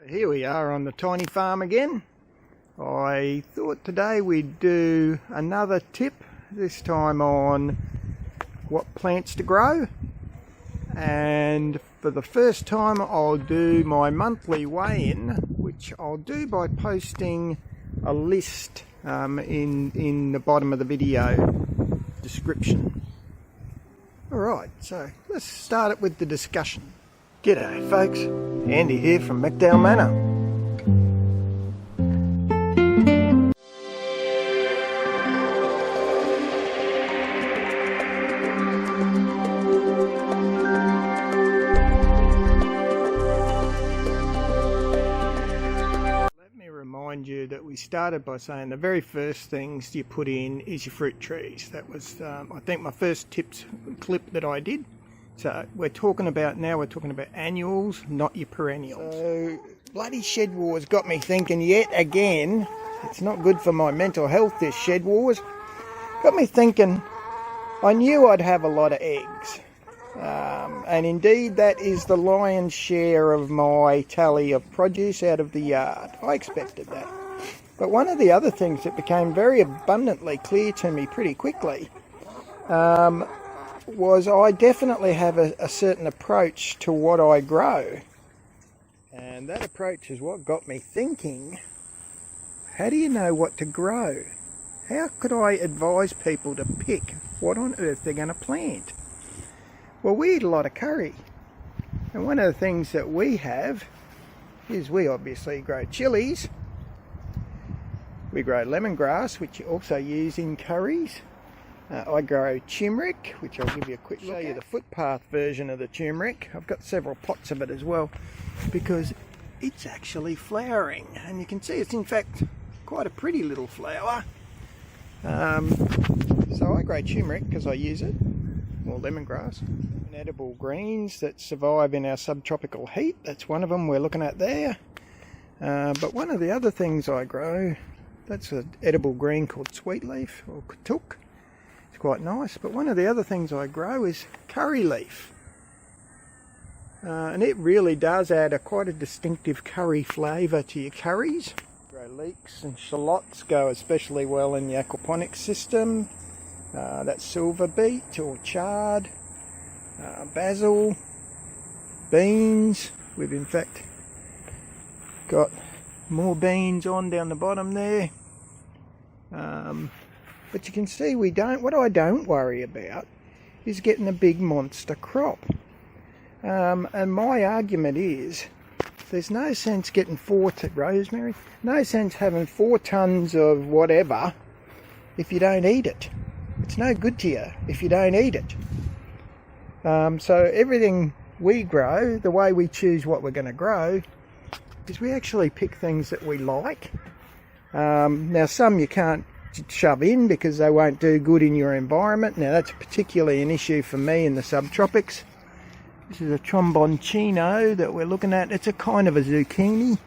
Here we are on the tiny farm again. I thought today we'd do another tip, this time on what plants to grow. And for the first time I'll do my monthly weigh-in, which I'll do by posting a list in the bottom of the video description. Alright, so let's start it with the discussion. G'day folks, Andy here from McDowall Manor. Let me remind you that we started by saying the very first things you put in is your fruit trees. That was I think my first tips clip that I did. So we're talking about annuals, not your perennials. So bloody Shed Wars got me thinking yet again. It's not good for my mental health, this Shed Wars. Got me thinking, I knew I'd have a lot of eggs. And indeed that is the lion's share of my tally of produce out of the yard. I expected that. But one of the other things that became very abundantly clear to me pretty quickly was I definitely have a certain approach to what I grow. And that approach is what got me thinking, how do you know what to grow? How could I advise people to pick what on earth they're going to plant? Well, we eat a lot of curry. And one of the things that we have is we obviously grow chilies. We grow lemongrass, which you also use in curries. I grow turmeric, which I'll give you a quick show you the footpath version of the turmeric. I've got several pots of it as well because it's actually flowering, and you can see it's in fact quite a pretty little flower. So I grow turmeric because I use it, or lemongrass. And edible greens that survive in our subtropical heat, that's one of them we're looking at there. But one of the other things I grow, that's an edible green called sweet leaf or katuk. Quite nice, but one of the other things I grow is curry leaf, and it really does add quite a distinctive curry flavour to your curries. Grow leeks and shallots go especially well in the aquaponics system. That's silver beet or chard, basil, beans. We've in fact got more beans on down the bottom there. But you can see what I don't worry about is getting a big monster crop. And my argument is, there's no sense getting rosemary, no sense having 4 tons of whatever if you don't eat it. It's no good to you if you don't eat it. So everything we grow, the way we choose what we're going to grow, is we actually pick things that we like. Now some you can't shove in because they won't do good in your environment. Now that's particularly an issue for me in the subtropics. This is a tromboncino that we're looking at. It's a kind of a zucchini. I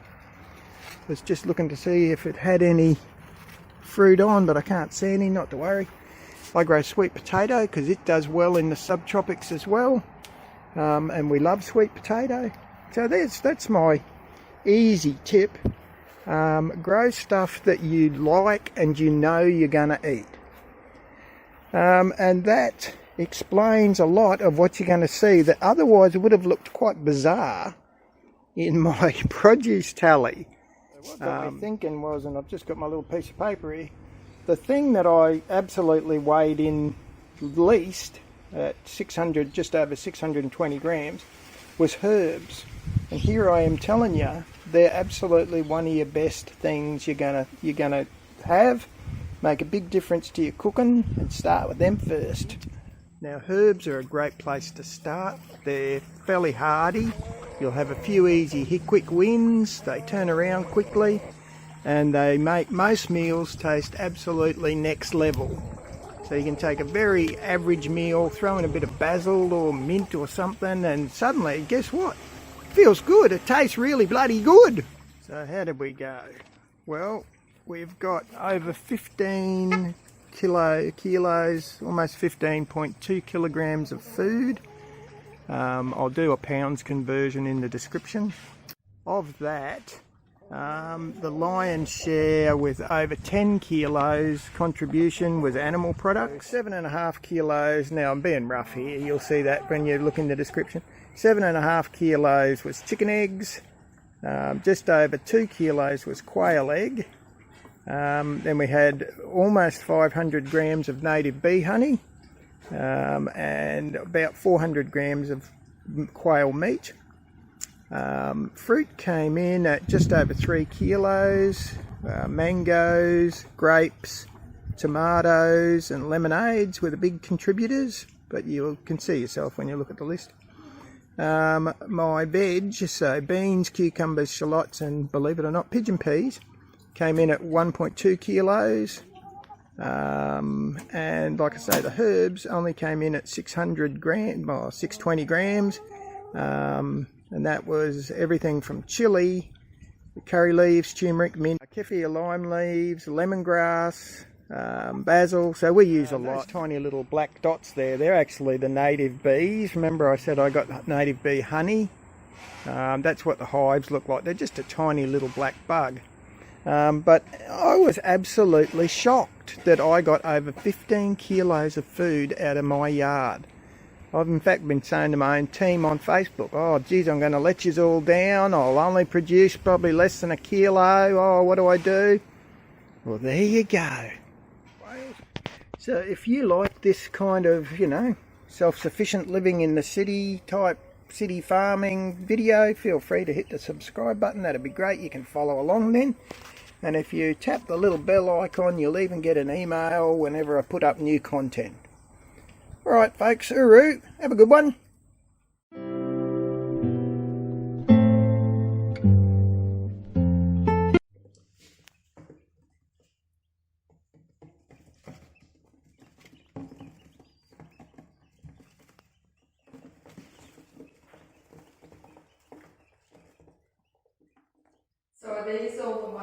was just looking to see if it had any fruit on, but I can't see any, not to worry. I grow sweet potato because it does well in the subtropics as well, and we love sweet potato. So that's my easy tip. Grow stuff that you like and you know you're going to eat. And that explains a lot of what you're going to see that otherwise would have looked quite bizarre in my produce tally. So what got me thinking was, and I've just got my little piece of paper here, the thing that I absolutely weighed in least at 600, just over 620 grams, was herbs. And here I am telling you, they're absolutely one of your best things you're gonna have. Make a big difference to your cooking, and start with them first. Now herbs are a great place to start. They're fairly hardy. You'll have a few easy quick wins. They turn around quickly, and they make most meals taste absolutely next level. So you can take a very average meal, throw in a bit of basil or mint or something, and suddenly, guess what? Feels good. It tastes really bloody good. So how did we go? Well, we've got over 15 kilos, almost 15.2 kilograms of food. I'll do a pounds conversion in the description. Of that, the lion's share with over 10 kilos contribution was animal products. 7.5 kilos, now I'm being rough here, you'll see that when you look in the description. 7.5 kilos was chicken eggs, just over 2 kilos was quail egg, then we had almost 500 grams of native bee honey, and about 400 grams of quail meat. Fruit came in at just over 3 kilos, mangoes, grapes, tomatoes and lemonades were the big contributors, but you can see yourself when you look at the list. My veg, so beans, cucumbers, shallots and, believe it or not, pigeon peas, came in at 1.2 kilos. And like I say, the herbs only came in at 600 grams, or 620 grams. And that was everything from chili, curry leaves, turmeric, mint, Keffir lime leaves, lemongrass, basil. So we use a lot. Those tiny little black dots there, they're actually the native bees. Remember I said I got native bee honey? That's what the hives look like. They're just a tiny little black bug. But I was absolutely shocked that I got over 15 kilos of food out of my yard. I've in fact been saying to my own team on Facebook, oh geez, I'm going to let you all down, I'll only produce probably less than a kilo, oh what do I do? Well, there you go. So if you like this kind of, you know, self-sufficient living in the city type city farming video, feel free to hit the subscribe button, that'd be great. You can follow along then. And if you tap the little bell icon, you'll even get an email whenever I put up new content. Alright folks, hooroo, have a good one. So are these all the ones?